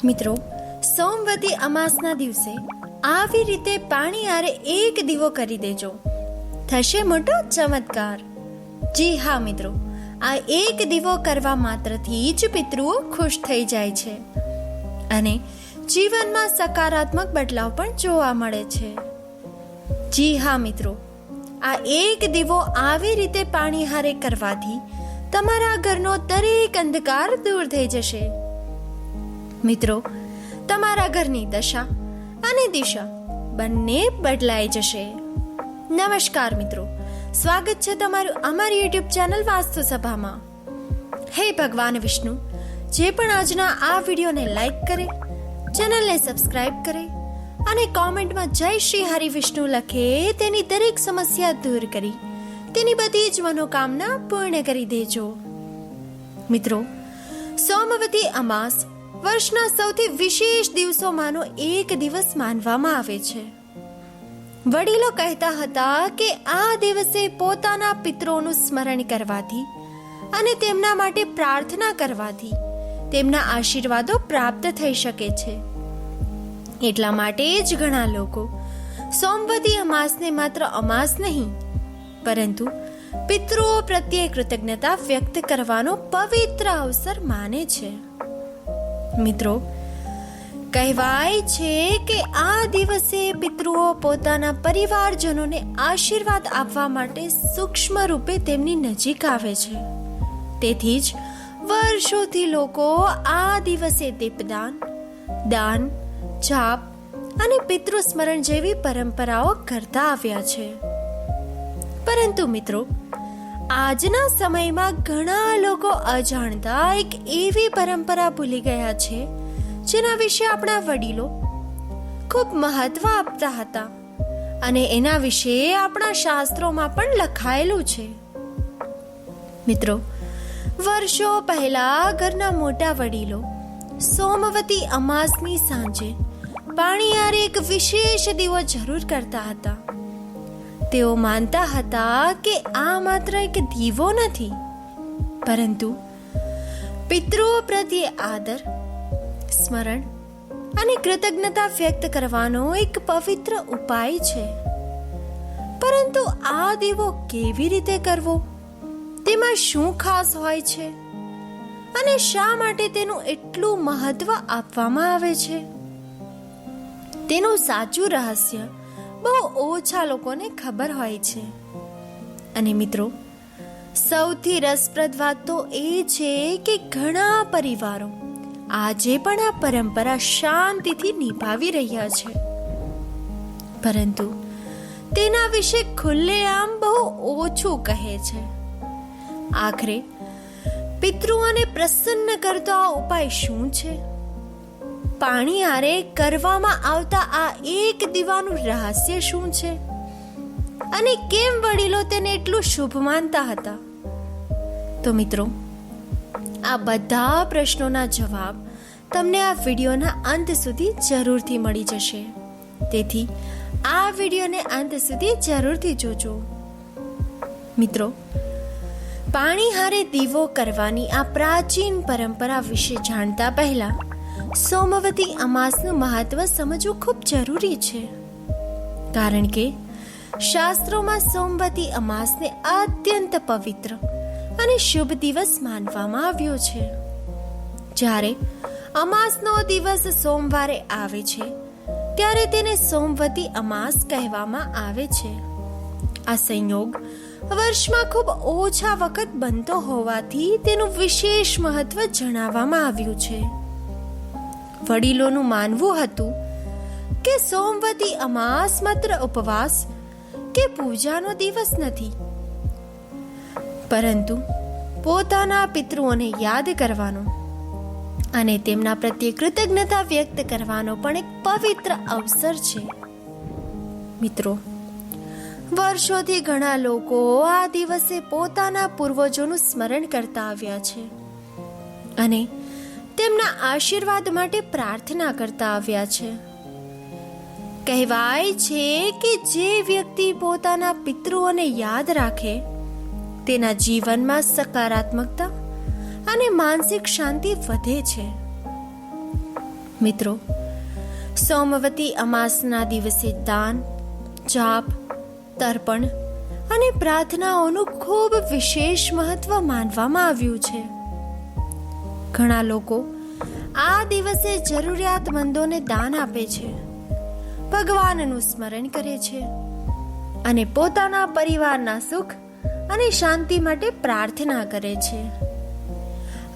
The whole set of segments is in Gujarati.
મિત્રો, સોમવતી અમાસના દિવસે આવી રીતે પાણી આરે એક દીવો કરી દેજો, થશે મોટો ચમત્કાર. જી હા મિત્રો, આ એક દીવો કરવા માત્રથી જ પિતૃઓ ખુશ થઈ જાય છે અને જીવનમાં સકારાત્મક બદલાવ પણ જોવા મળે છે. જી હા મિત્રો, આ એક દીવો આવી રીતે પાણી હારે કરવાથી તમારા ઘરનો દરેક અંધકાર દૂર થઈ જશે. મિત્રો, તમારા ઘરની દશા અને દિશા બંને બદલાઈ જશે. નમસ્કાર મિત્રો, સ્વાગત છે તમારું અમારી યુટ્યુબ ચેનલ વાસ્તુ સભામાં. હે ભગવાન વિષ્ણુ, જે પણ આજના આ વિડીયોને લાઈક કરે, ચેનલને સબસ્ક્રાઇબ કરે અને કોમેન્ટમાં જય શ્રી હરિ વિષ્ણુ લખે, તેની દરેક સમસ્યા દૂર કરી તેની બધી જ મનોકામના પૂર્ણ કરી દેજો. મિત્રો, સોમવતી અમાસ વર્ષના સૌથી વિશેષ દિવસોમાંનો એક દિવસ માનવામાં આવે છે. વડીલો કહેતા હતા કે આ દિવસે પોતાના પિતરોનું સ્મરણ કરવાથી અને તેમના માટે પ્રાર્થના કરવાથી તેમના આશીર્વાદો પ્રાપ્ત થઈ શકે છે. એટલા માટે જ ઘણા લોકો સોમવતી અમાસને માત્ર અમાસ નહીં, પરંતુ પિતૃઓ પ્રત્યે કૃતજ્ઞતા વ્યક્ત કરવાનો પવિત્ર અવસર માને છે. મિત્રો, કહેવાય છે કે આ દિવસે પિતૃઓ પોતાના પરિવારજનોને આશીર્વાદ આપવા માટે સૂક્ષ્મ રૂપે તેમની નજીક આવે છે. તેથી જ વર્ષોથી લોકો આ દિવસે દીપદાન, દાન, જાપ અને પિતૃ સ્મરણ જેવી પરંપરાઓ કરતા આવ્યા છે. પરંતુ મિત્રો, આજના સમયમાં ઘણા લોકો અજાણતા એક એવી પરંપરા ભૂલી ગયા છે જેના વિશે આપણા વડીલો ખૂબ મહત્વ આપતા હતા અને એના વિશે આપણા શાસ્ત્રોમાં પણ લખાયેલું છે. મિત્રો, વર્ષો પહેલા ઘરના મોટા વડીલો સોમવતી અમાસની સાંજે પાણી આરે એક વિશેષ દીવો જરૂર કરતા હતા. તેઓ માનતા હતા કે આ માત્ર એક દીવો નથી, પરંતુ પિતૃઓ પ્રત્યે આદર, સ્મરણ અને કૃતજ્ઞતા વ્યક્ત કરવાનો એક પવિત્ર ઉપાય છે. પરંતુ આ દીવો કેવી રીતે કરવો, તેમાં શું ખાસ હોય છે અને શા માટે તેનું એટલું મહત્વ આપવામાં આવે છે, તેનું સાચું રહસ્ય બહુ ઓછા લોકોને ખબર હોય છે. અને મિત્રો, સૌથી રસપ્રદ વાત તો એ છે કે ઘણા પરિવારો આજે પણ આ પરંપરા શાંતિથી નિભાવી રહ્યા છે, પરંતુ તેના વિશે ખુલ્લેઆમ બહુ ઓછું કહે છે. આખરે પિતૃઓને પ્રસન્ન કરતો આ ઉપાય શું છે? પાણી આરે કરવામાં આવતા આ એક દીવાનું રહસ્ય શું છે અને કેમ વડીલો તેને એટલું શુભ માનતા હતા? તો મિત્રો, આ બધા પ્રશ્નોના જવાબ તમને આ વિડીયોના અંત સુધી જરૂરથી મળી જશે. તેથી આ વિડીયોને અંત સુધી જરૂરથી જોજો. મિત્રો, પાણી હારે દીવો કરવાની આ પ્રાચીન પરંપરા વિશે જાણતા પહેલા સોમવતી અમાસનું મહત્વ સમજવું ખૂબ જરૂરી છે. કારણ કે શાસ્ત્રોમાં સોમવતી અમાસને અત્યંત પવિત્ર અને શુભ દિવસ માનવામાં આવ્યો છે. જ્યારે અમાસનો દિવસ સોમવારે આવે છે ત્યારે તેને સોમવતી અમાસ કહેવામાં આવે છે. આ સંયોગ વર્ષમાં ખૂબ ઓછા વખત બનતો હોવાથી તેનું વિશેષ મહત્વ જણાવવામાં આવ્યું છે. વડીલોનું માનવું હતું કે સોમવતી અમાસ માત્ર ઉપવાસ કે પૂજાનો દિવસ નથી, પરંતુ પોતાના પિતૃઓને યાદ કરવાનો અને તેમના પ્રત્યે કૃતજ્ઞતા વ્યક્ત કરવાનો પણ એક પવિત્ર અવસર છે. મિત્રો, વર્ષોથી ઘણા લોકો આ દિવસે પોતાના પૂર્વજોનું સ્મરણ કરતા આવ્યા છે અને તેમના આશીર્વાદ માટે પ્રાર્થના કરતા આવ્યા છે. કહેવાય છે કે જે વ્યક્તિ પોતાના પિતૃઓને યાદ રાખે તેના જીવનમાં સકારાત્મકતા અને માનસિક શાંતિ વધે છે. મિત્રો, સોમવતી અમાસના દિવસે દાન, જાપ, તર્પણ અને પ્રાર્થનાઓનું ખૂબ વિશેષ મહત્વ માનવામાં આવ્યું છે. ઘણા લોકો આ દિવસે જરૂરિયાતમંદોને દાન આપે છે, ભગવાનનું સ્મરણ કરે છે અને પોતાના પરિવારના સુખ અને શાંતિ માટે પ્રાર્થના કરે છે.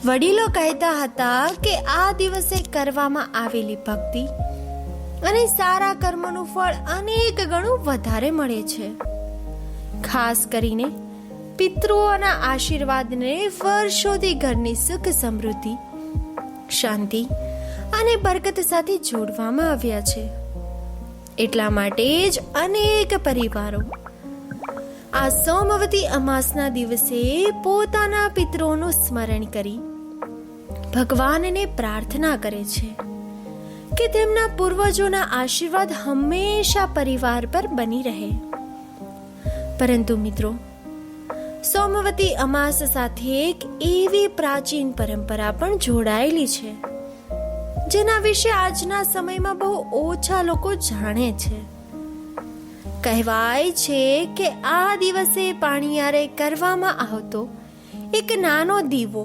વડીલો કહેતા હતા કે આ દિવસે કરવામાં આવેલી ભક્તિ અને સારા કર્મોનું ફળ અનેક ગણું વધારે મળે છે. ખાસ કરીને પિતૃઓના આશીર્વાદને વર્ષોથી ઘરની સુખ સમૃદ્ધિ, શાંતિ અને બરકત સાથે જોડવામાં આવ્યા છે. એટલા માટે જ અનેક પરિવારો આ સોમવતી અમાસના દિવસે પોતાના પિતૃઓનું સ્મરણ કરી ભગવાનને પ્રાર્થના કરે છે કે તેમના પૂર્વજોના આશીર્વાદ હંમેશા પરિવાર પર બની રહે. પરંતુ મિત્રો, સોમવતી અમાસ સાથે એક એવી પ્રાચીન પરંપરા પણ જોડાયેલી છે જેના વિશે આજના સમયમાં બહુ ઓછા લોકો જાણે છે. કહેવાય છે કે આ દિવસે પાણીયારે કરવામાં આવતો એક નાનો દીવો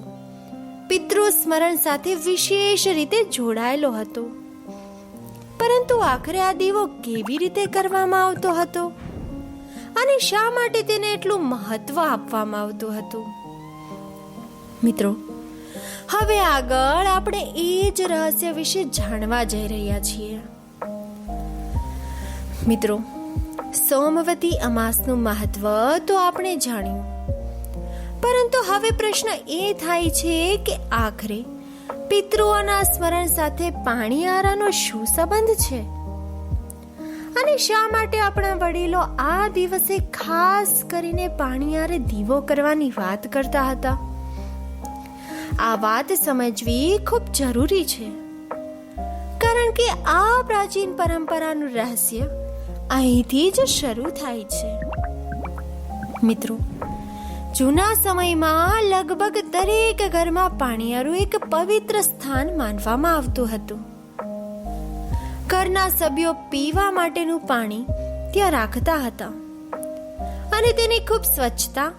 પિતૃ સ્મરણ સાથે વિશેષ રીતે જોડાયેલો હતો. પરંતુ આખરે આ દીવો કેવી રીતે કરવામાં આવતો હતો અને શા માટે તેને એટલું મહત્વ આપવામાં આવતું હતું? મિત્રો, હવે આગળ આપણે એ જ રહસ્ય વિશે જાણવા જઈ રહ્યા છીએ. મિત્રો, સોમવતી અમાસનું મહત્વ તો આપણે જાણ્યું, પરંતુ હવે પ્રશ્ન એ થાય છે કે આખરે પિતૃઓના સ્મરણ સાથે પાણીયારાનો શું સંબંધ છે અને શા માટે આપણા વડીલો આ દિવસે ખાસ કરીને પાણીયારે દીવો કરવાની વાત કરતા હતા? આ વાત સમજવી ખૂબ જરૂરી છે, કારણ કે આ પ્રાચીન પરંપરાનું રહસ્ય અહીંથી જ શરૂ થાય છે. મિત્રો, જૂના સમયમાં લગભગ દરેક ઘરમાં પાણીયારું એક પવિત્ર સ્થાન માનવામાં આવતું હતું. ઘરના સભ્યો પીવા માટેનું પાણી ત્યાં રાખતા હતા અને તેની ખૂબ સ્વચ્છતા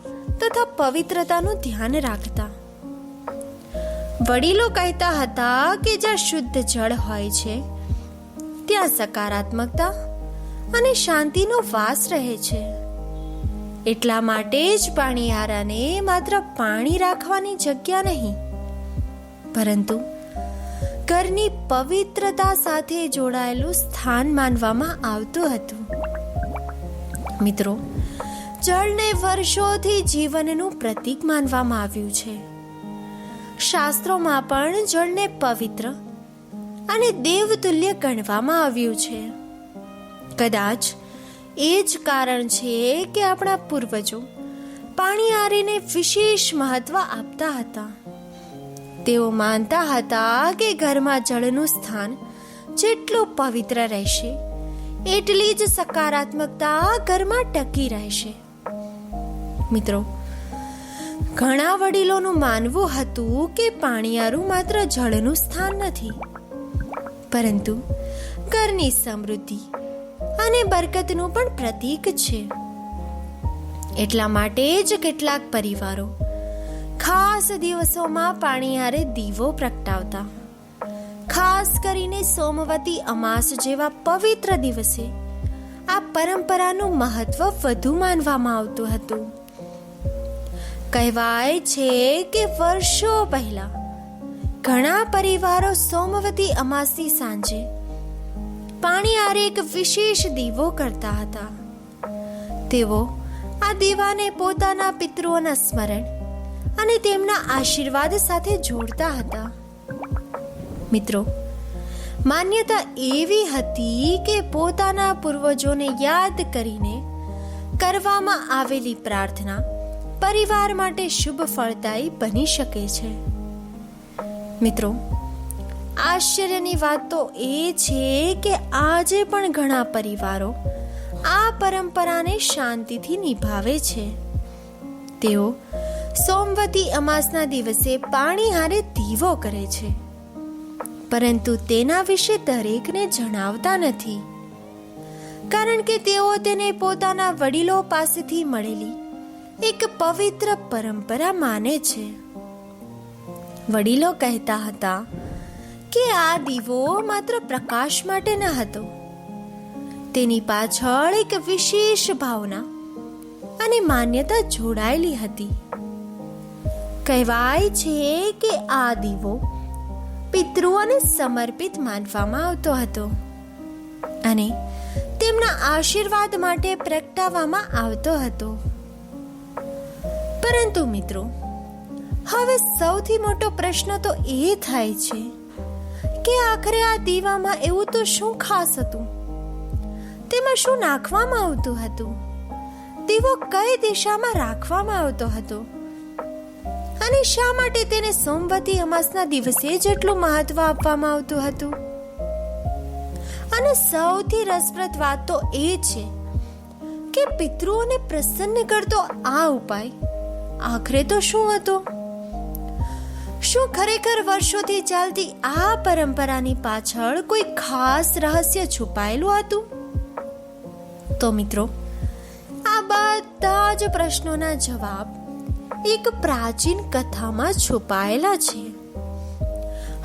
તથા પવિત્રતાનું ધ્યાન રાખતા. વડીલો કહેતા હતા કે જ્યાં શુદ્ધ જળ હોય છે ત્યાં સકારાત્મકતા અને શાંતિનો વાસ રહે છે. એટલા માટે જ પાણીયારાને માત્ર પાણી રાખવાની જગ્યા નહીં, પરંતુ ઘરની પવિત્રતા સાથે જોડાયેલું સ્થાન માનવામાં આવતું હતું. મિત્રો, જળને વર્ષોથી જીવનનું પ્રતીક માનવામાં આવ્યું છે. શાસ્ત્રોમાં પણ જળને પવિત્ર અને દેવતુલ્ય ગણવામાં આવ્યું છે. કદાચ એ જ કારણ છે કે આપણા પૂર્વજો પાણીયારીને વિશેષ મહત્વ આપતા હતા. તેઓ માનતા હતા કે ઘરમાં જળનું સ્થાન જેટલું પવિત્ર રહેશે એટલી જ સકારાત્મકતા ઘરમાં ટકી રહેશે. મિત્રો, ઘણા વડીલોનું માનવું હતું કે પાણીયારું માત્ર જળનું સ્થાન નથી, પરંતુ ઘરની સમૃદ્ધિ અને બરકતનું પણ પ્રતીક છે. એટલા માટે જ કેટલાક પરિવારો ખાસ દિવસોમાં પાણીયારે દીવો પ્રગટાવતા. ખાસ કરીને સોમવતી અમાસ જેવા પવિત્ર દિવસે આ પરંપરાનું મહત્વ વધુ માનવામાં આવતું હતું. કહેવાય છે કે વર્ષો પહેલા ઘણા પરિવારો સોમવતી અમાસની સાંજે પાણીયારે એક વિશેષ દીવો કરતા હતા. તેઓ આ દીવાને પોતાના પિતૃઓના સ્મરણ અને તેમના આશીર્વાદ સાથે જોડતા હતા. મિત્રો, માન્યતા એવી હતી કે પોતાના પૂર્વજોને યાદ કરીને કરવામાં આવેલી પ્રાર્થના પરિવાર માટે શુભ ફળદાયી બની શકે છે. મિત્રો, આશ્ચર્યની વાત તો એ છે કે આજે પણ ઘણા પરિવારો આ પરંપરાને શાંતિથી નિભાવે છે. તેઓ સોમવતી અમાસના દિવસે પાણી હારે દીવો કરે છે, પરંતુ તેના વિશે દરેકને જણાવતા નથી, કારણ કે તેઓ તેને પોતાના વડીલો પાસેથી મળેલી એક પવિત્ર પરંપરા માને છે. વડીલો કહેતા હતા કે આ દીવો માત્ર પ્રકાશ માટે ન હતો, તેની પાછળ એક વિશેષ ભાવના અને માન્યતા જોડાયેલી હતી. કહેવાય છે કે આ દીવો પિતૃઓને સમર્પિત માનવામાં આવતો હતો અને તેમના આશીર્વાદ માટે પ્રગટાવવામાં આવતો હતો. પરંતુ મિત્રો, હવે સૌથી મોટો પ્રશ્ન તો એ થાય છે કે આખરે આ દીવામાં એવું તો શું ખાસ હતું? તેમાં શું નાખવામાં આવતું હતું? દીવો કઈ દિશામાં રાખવામાં આવતો હતો? અને શા માટે તેને સોમવતી અમાસના દિવસે જેટલું મહત્વ આપવામાં આવતું હતું? અને સૌથી રસપ્રદ વાત તો એ છે કે પિતૃઓને પ્રસન્ન કરતો આ ઉપાય આખરે તો શું હતો? શું ખરેખર વર્ષોથી ચાલતી આ પરંપરાની પાછળ કોઈ ખાસ રહસ્ય છુપાયેલું હતું? તો મિત્રો, આ બધા જ પ્રશ્નોના જવાબ એક પ્રાચીન કથામાં છુપાયેલા છે.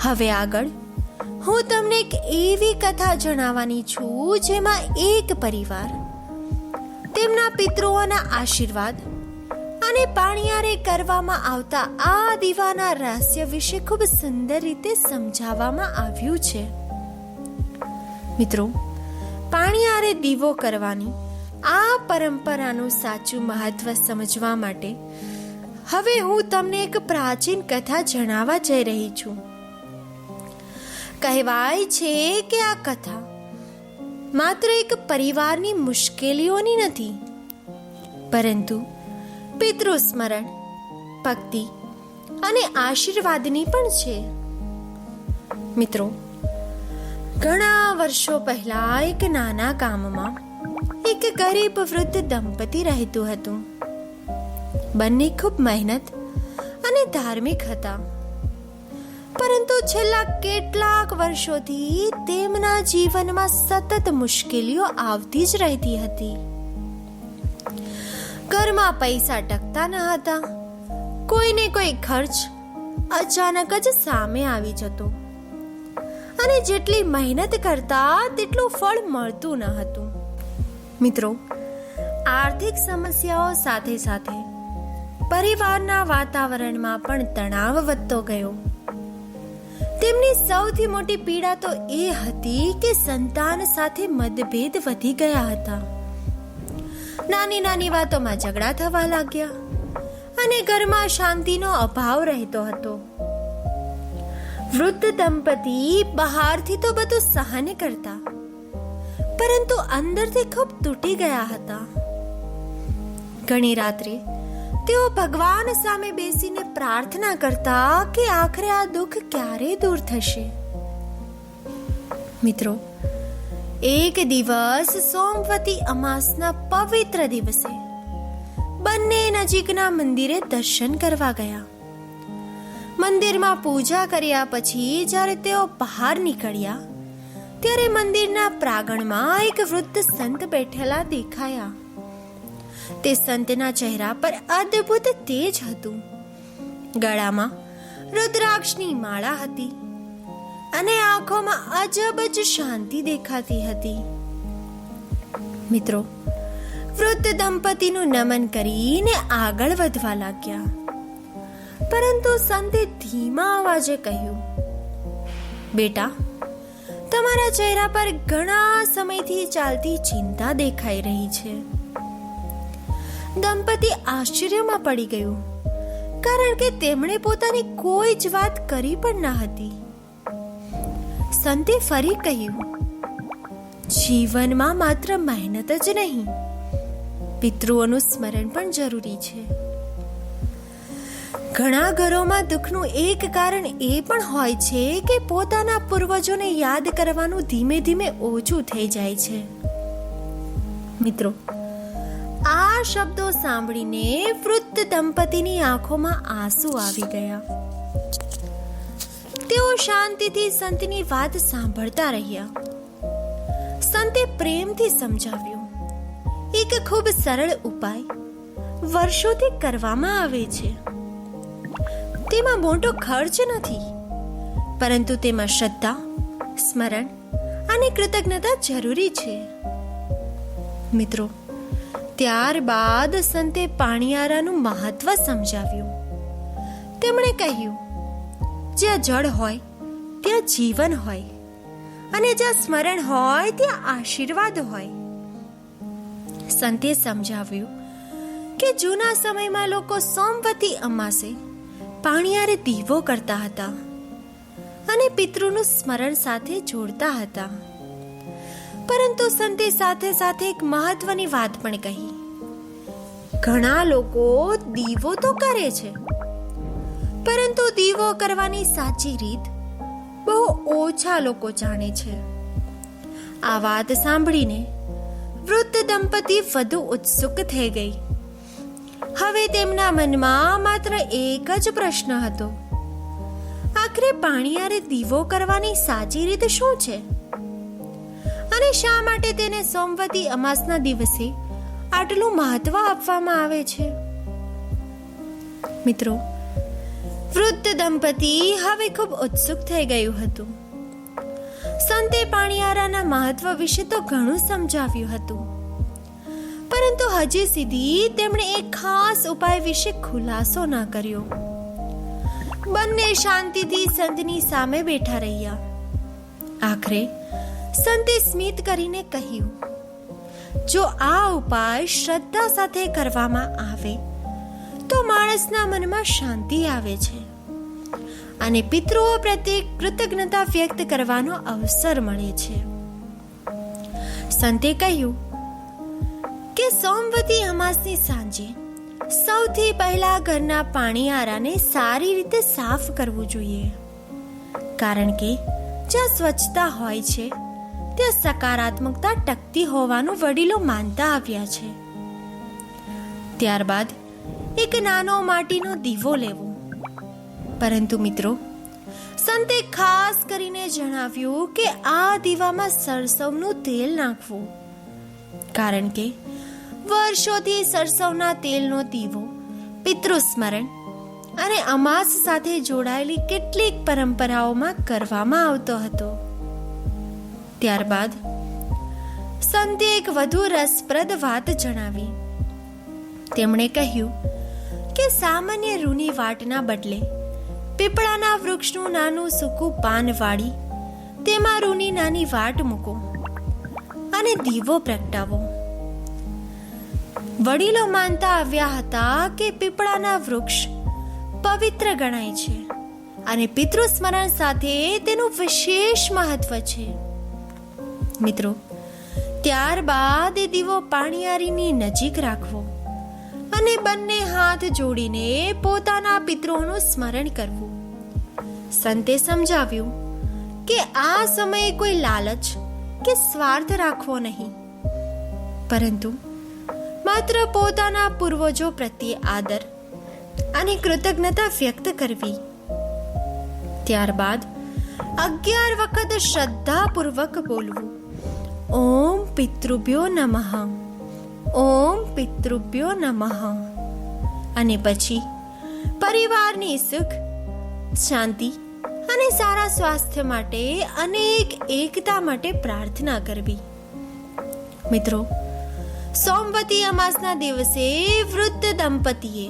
હવે આગળ હું તમને એક એવી કથા જણાવવાની છું જેમાં એક પરિવાર તેમના પિતૃઓના આશીર્વાદ અને પાણીયારે કરવામાં આવતા આ દીવાના રહસ્ય વિશે ખૂબ સુંદર રીતે સમજાવવામાં આવ્યું છે. મિત્રો, પાણીયારે દીવો કરવાની આ પરંપરાનું સાચું મહત્વ સમજવા માટે હવે હું તમને એક પ્રાચીન કથા જણાવવા જઈ રહી છું. કહેવાય છે કે આ કથા માત્ર એક પરિવારની મુશ્કેલીઓની નથી, પરંતુ પિતૃસ્મરણ, ભક્તિ અને આશીર્વાદની પણ છે. મિત્રો, ઘણા વર્ષો પહેલા એક નાના ગામમાં એક ગરીબ વૃદ્ધ દંપતી રહેતું હતું. બંને ખૂબ મહેનત અને ધાર્મિક હતા, પરંતુ છેલ્લા કેટલાક વર્ષોથી તેમના જીવનમાં સતત મુશ્કેલીઓ આવતી જ રહેતી હતી. ઘરમાં પૈસા ટકતા ન હતા, કોઈને કોઈ ખર્ચ અચાનક જ સામે આવી જતો અને જેટલી મહેનત કરતા તેટલું ફળ મળતું ન હતું. મિત્રો, આર્થિક સમસ્યાઓ સાથે સાથે પરિવારના વાતાવરણમાં પણ તણાવ વધતો ગયો. તેમની સૌથી મોટી પીડા તો એ હતી કે સંતાન સાથે મતભેદ વધી ગયા હતા. નાની નાની વાતોમાં ઝઘડા થવા લાગ્યા અને ઘરમાં શાંતિનો અભાવ રહેતો હતો. વૃદ્ધ દંપતી બહારથી તો બધું સહન કરતા, પરંતુ અંદરથી ખૂબ તૂટી ગયા હતા. ઘણી રાત્રે તેઓ ભગવાન સામે બેસીને પ્રાર્થના કરતા કે આખરે આ દુઃખ ક્યારે દૂર થશે. મિત્રો, એક દિવસ સોમવતી અમાસના પવિત્ર દિવસે બંને નજીકના મંદિરે દર્શન કરવા ગયા. મંદિરમાં પૂજા કર્યા પછી જ્યારે તેઓ બહાર નીકળ્યા ત્યારે મંદિરના પ્રાંગણમાં એક વૃદ્ધ સંત બેઠેલા દેખાયા. તે સંતના ચહેરા પર અદ્ભુત તેજ હતું. ગળામાં રુદ્રાક્ષની માળા હતી અને આંખોમાં અજબ જ શાંતિ દેખાતી હતી. મિત્રો, વૃદ્ધ દંપતીનું નમન કરીને આગળ વધવા લાગ્યા, પરંતુ સંતે ધીમા અવાજે કહ્યું, બેટા, તમારા ચહેરા પર ઘણા સમયથી ચાલતી ચિંતા દેખાઈ રહી છે. દંપતી આશ્ચર્યમાં પડી ગયું, કારણ કે તેમણે પોતાની કોઈ જ વાત કરી પણ ન હતી. સંતે ફરી કહ્યું, જીવનમાં માત્ર મહેનત જ નહીં, પિતૃઓનું સ્મરણ પણ જરૂરી છે. ઘણા ઘરોમાં દુઃખનું એક કારણ એ પણ હોય છે કે પોતાના પૂર્વજોને યાદ કરવાનું ધીમે ધીમે ઓછું થઈ જાય છે. મિત્રો, આ શબ્દો સાંભળીને વૃદ્ધ દંપતીની આંખોમાં આંસુ આવી ગયા. તેઓ શાંતિથી સંતની વાત સાંભળતા રહ્યા. સંતે પ્રેમથી સમજાવ્યું, એક ખૂબ સરળ ઉપાય વર્ષોથી કરવામાં આવે છે. તેમાં મોટો ખર્ચ નથી, પરંતુ તેમાં શ્રદ્ધા, સ્મરણ અને કૃતજ્ઞતા જરૂરી છે. મિત્રો, ત્યારબાદ સંતે પાણીયારાનું મહત્વ સમજાવ્યું. તેમણે કહ્યું, જ્યાં જળ હોય ત્યાં જીવન હોય, અને જ્યાં સ્મરણ હોય ત્યાં આશીર્વાદ હોય. સંતે સમજાવ્યું કે જૂના સમયમાં લોકો સોમવતી અમાસે પાણીયારે દીવો કરતા હતા અને પિતૃનું સ્મરણ સાથે જોડતા હતા. પરંતુ સંતે સાથે સાથે એક મહત્વની વાત પણ કહી. ઘણા લોકો દીવો તો કરે છે, પરંતુ દીવો કરવાની સાચી રીત બહુ ઓછા લોકો જાણે છે. આ વાત સાંભળીને વૃદ્ધ દંપતી વધુ ઉત્સુક થઈ ગઈ. હવે તેમના મનમાં માત્ર એક જ પ્રશ્ન હતો, આખરે પાણીયારે દીવો કરવાની સાચી રીત શું છે, અને શા માટે તેને સોમવતી અમાસના દિવસે આટલું મહત્વ આપવામાં આવે છે? મિત્રો, વૃદ્ધ દંપતી હવે ખૂબ ઉત્સુક થઈ ગયું હતું. સંતે પાણીયારાના મહત્વ વિશે તો ઘણું સમજાવ્યું હતું, પરંતુ હજી સુધી તેમણે એક ખાસ ઉપાય વિશે ખુલાસો ન કર્યો. બંને શાંતિથી સંતની સામે બેઠા રહ્યા. આખરે સંતે સ્મિત કરીને કહ્યું, જો આ ઉપાય શ્રદ્ધા સાથે કરવામાં આવે તો માણસના મનમાં શાંતિ આવે છે અને પિતૃઓ પ્રત્યે કૃતજ્ઞતા વ્યક્ત કરવાનો અવસર મળે છે. સંતે કહ્યું કે સોમવતી અમાસની સાંજે સૌથી પહેલા ઘરના પાણીયારાને સારી રીતે સાફ કરવું જોઈએ, કારણ કે જ્યાં સ્વચ્છતા હોય છે ત્યાં સકારાત્મકતા ટકતી હોવાનું વડીલો માનતા આવ્યા છે. ત્યારબાદ એક નાનો માટીનો દીવો લેવો. પરંતુ મિત્રો, સંતે ખાસ કરીને જણાવ્યું કે આ દીવામાં સરસવનું તેલ નાખવું, કારણ કે વર્ષોથી સરસવના તેલનો દીવો પિતૃસ્મરણ અને અમાસ સાથે જોડાયેલી કેટલીક પરંપરાઓમાં કરવામાં આવતો હતો. ત્યારબાદ સંતે એક વધુ રસપ્રદ વાત જણાવી. તેમણે કહ્યું કે સામાન્ય રૂની વાટના બદલે પીપળાના વૃક્ષનું નાનું સૂકું પાન વાળી તેમાં રૂની નાની વાટ મૂકો અને દીવો પ્રગટાવો. વડીલો માનતા આવ્યા હતા કે પીપળાના વૃક્ષ પવિત્ર ગણાય છે અને પિતૃસ્મરણ સાથે તેનું વિશેષ મહત્વ છે. મિત્રો, ત્યારબાદ એ દીવો પાણીયારીની નજીક રાખવો અને બંને હાથ જોડીને પોતાના પિતૃઓનું સ્મરણ કરવું. સંતે સમજાવ્યું કે આ સમયે કોઈ લાલચ કે સ્વાર્થ રાખવો નહીં, પરંતુ માત્ર પોતાના પૂર્વજો પ્રત્યે આદર અને કૃતજ્ઞતા વ્યક્ત કરવી. ત્યારબાદ 11 વખત શ્રદ્ધાપૂર્વક બોલવું, ઓમ પિતૃભ્યો નમઃ, ઓમ પિતૃભ્યો નમઃ, અને પછી પરિવારની સુખ, શાંતિ અને સારા સ્વાસ્થ્ય માટે અને એકતા માટે પ્રાર્થના કરવી. મિત્રો, સોમવતી અમાસના દિવસે વૃદ્ધ દંપતીએ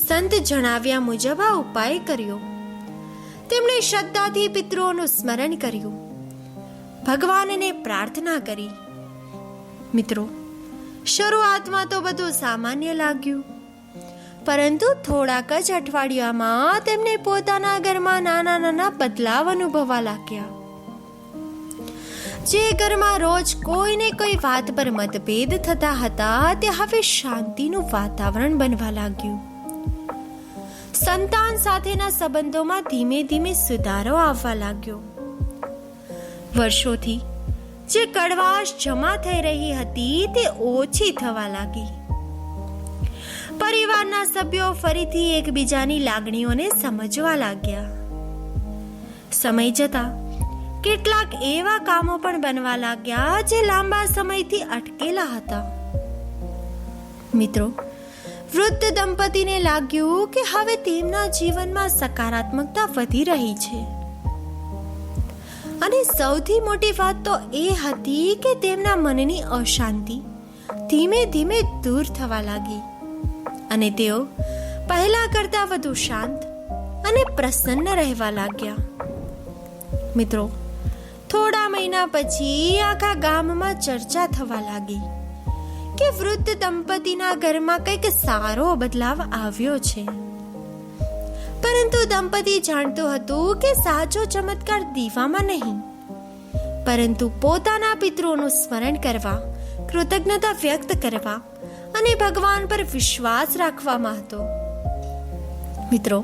સંત જણાવ્યા મુજબ આ ઉપાય કર્યો. તેમણે શ્રદ્ધાથી પિતૃઓનું સ્મરણ કર્યું, ભગવાનને પ્રાર્થના કરી. મિત્રો, શરૂઆતમાં તો બધું સામાન્ય લાગ્યું, પરંતુ થોડાક જ અઠવાડિયામાં તેમને પોતાના ઘરમાં નાના નાના બદલાવ અનુભવવા લાગ્યા. જે ઘરમાં રોજ કોઈને કોઈ વાત પર મતભેદ થતા હતા, તે હવે શાંતિનું વાતાવરણ બનવા લાગ્યું. સંતાન સાથેના સંબંધોમાં ધીમે ધીમે સુધારો આવવા લાગ્યો. વર્ષોથી જે કડવાશ જમા થઈ રહી હતી તે ઓછી થવા લાગી. પરિવારના સભ્યો ફરીથી એકબીજાની લાગણીઓને સમજવા લાગ્યા. સમય જતા કેટલાક એવા કામો પણ બનવા લાગ્યા જે લાંબા સમયથી અટકેલા હતા. મિત્રો, વૃદ્ધ દંપતીને લાગ્યું કે હવે તેમના જીવનમાં સકારાત્મકતા વધી રહી છે. અને સૌથી મોટી વાત તો એ હતી કે તેમના મનની અશાંતિ ધીમે ધીમે દૂર થવા લાગી અને તેઓ પહેલા કરતા વધુ શાંત અને પ્રસન્ન રહેવા લાગ્યા. મિત્રો, થોડા મહિના પછી આખા ગામમાં ચર્ચા થવા લાગી કે વૃદ્ધ દંપતીના ઘરમાં કંઈક સારો બદલાવ આવ્યો છે. પરંતુ દંપતી જાણતું હતું કે સાચો ચમત્કાર દીવામાં નહીં, પરંતુ પોતાના પિતૃઓનું સ્મરણ કરવા, કૃતજ્ઞતા વ્યક્ત કરવા અને ભગવાન પર વિશ્વાસ રાખવામાં હતો. મિત્રો,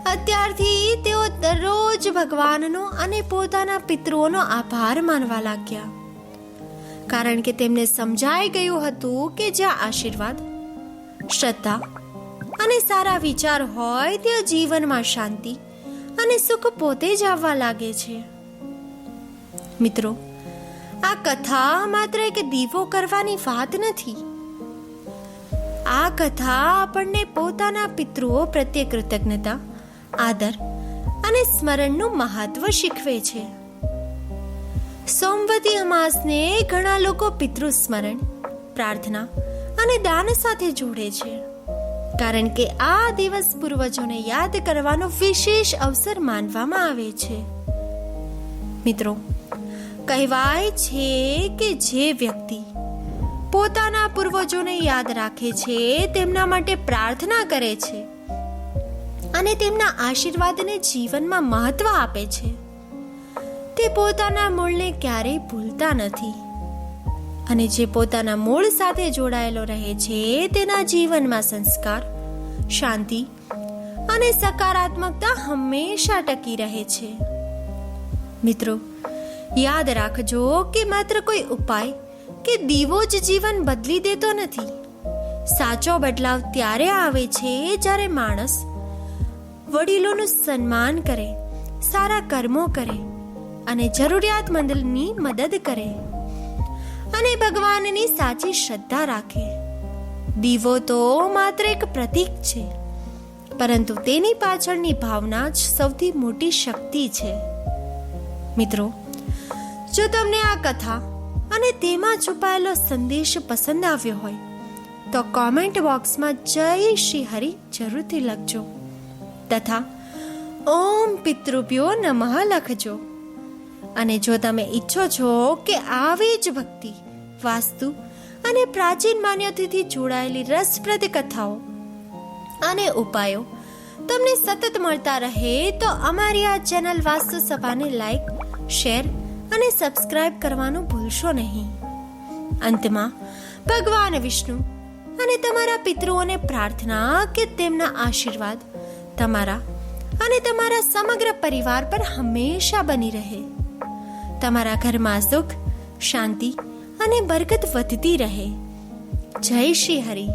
અત્યારથી તેઓ દરરોજ ભગવાનનો અને પોતાના પિતૃઓનો આભાર માનવા લાગ્યા, કારણ કે તેમને સમજાઈ ગયું હતું કે જ્યાં આશીર્વાદ, શ્રદ્ધા અને સારા વિચાર હોય ત્યાં જીવનમાં શાંતિ અને સુખ પોતે જ આવવા લાગે છે. મિત્રો, આ કથા માત્ર એક દીવો કરવાની વાત નથી. આ કથા આપણને પોતાના પિતૃઓ પ્રત્યે કૃતજ્ઞતા, આદર અને સ્મરણનું મહત્વ શીખવે છે. સોમવતી અમાસને ઘણા લોકો પિતૃ સ્મરણ, પ્રાર્થના અને દાન સાથે જોડે છે, કારણ કે આ દિવસ પૂર્વજોને યાદ કરવાનો વિશેષ અવસર માનવામાં આવે છે. મિત્રો, કહેવાય છે કે જે વ્યક્તિ પોતાના પૂર્વજોને યાદ રાખે છે, તેમના માટે પ્રાર્થના કરે છે અને તેમના આશીર્વાદને જીવનમાં મહત્વ આપે છે, તે પોતાના મૂળને ક્યારેય ભૂલતા નથી. અને જે પોતાના મૂળ સાથે જોડાયેલો રહે છે, તેના જીવનમાં સંસ્કાર, શાંતિ અને સકારાત્મકતા હંમેશા ટકી રહે છે. મિત્રો, યાદ રાખજો કે માત્ર કોઈ ઉપાય કે દીવો જ જીવન બદલી દેતો નથી. સાચો બદલાવ ત્યારે આવે છે જ્યારે માણસ વડીલોનું સન્માન કરે, સારા કર્મો કરે અને જરૂરિયાતમંદની મદદ કરે અને ભગવાનની સાચી શ્રદ્ધા રાખે. દીવો તો માત્ર એક પ્રતીક છે, પરંતુ તેની પાછળની ભાવના જ સૌથી મોટી શક્તિ છે. મિત્રો, જો તમને આ કથા અને તેમાં છુપાયેલો સંદેશ પસંદ આવ્યો હોય તો કોમેન્ટ બોક્સમાં જય શ્રી હરિ જરૂરથી લખજો તથા ઓમ પિતૃભ્યો નમઃ લખજો. અને જો તમે ઈચ્છો છો કે આવી જ ભક્તિ, વાસ્તુ અને પ્રાચીન માન્યતાથી જોડાયેલી રસપ્રદ કથાઓ અને ઉપાયો તમને સતત મળતા રહે તો અમારી આ ચેનલ વાસ્તુ સભાને લાઈક, શેર અને સબસ્ક્રાઇબ કરવાનું ભૂલશો નહીં. અંતમાં ભગવાન વિષ્ણુ અને તમારા પિતૃઓને પ્રાર્થના કે તેમના આશીર્વાદ તમારા અને તમારા સમગ્ર પરિવાર પર હંમેશા બની રહે. તમારા ઘરમાં સુખ, શાંતિ અને બરકત વધતી રહે. જય શ્રી હરિ.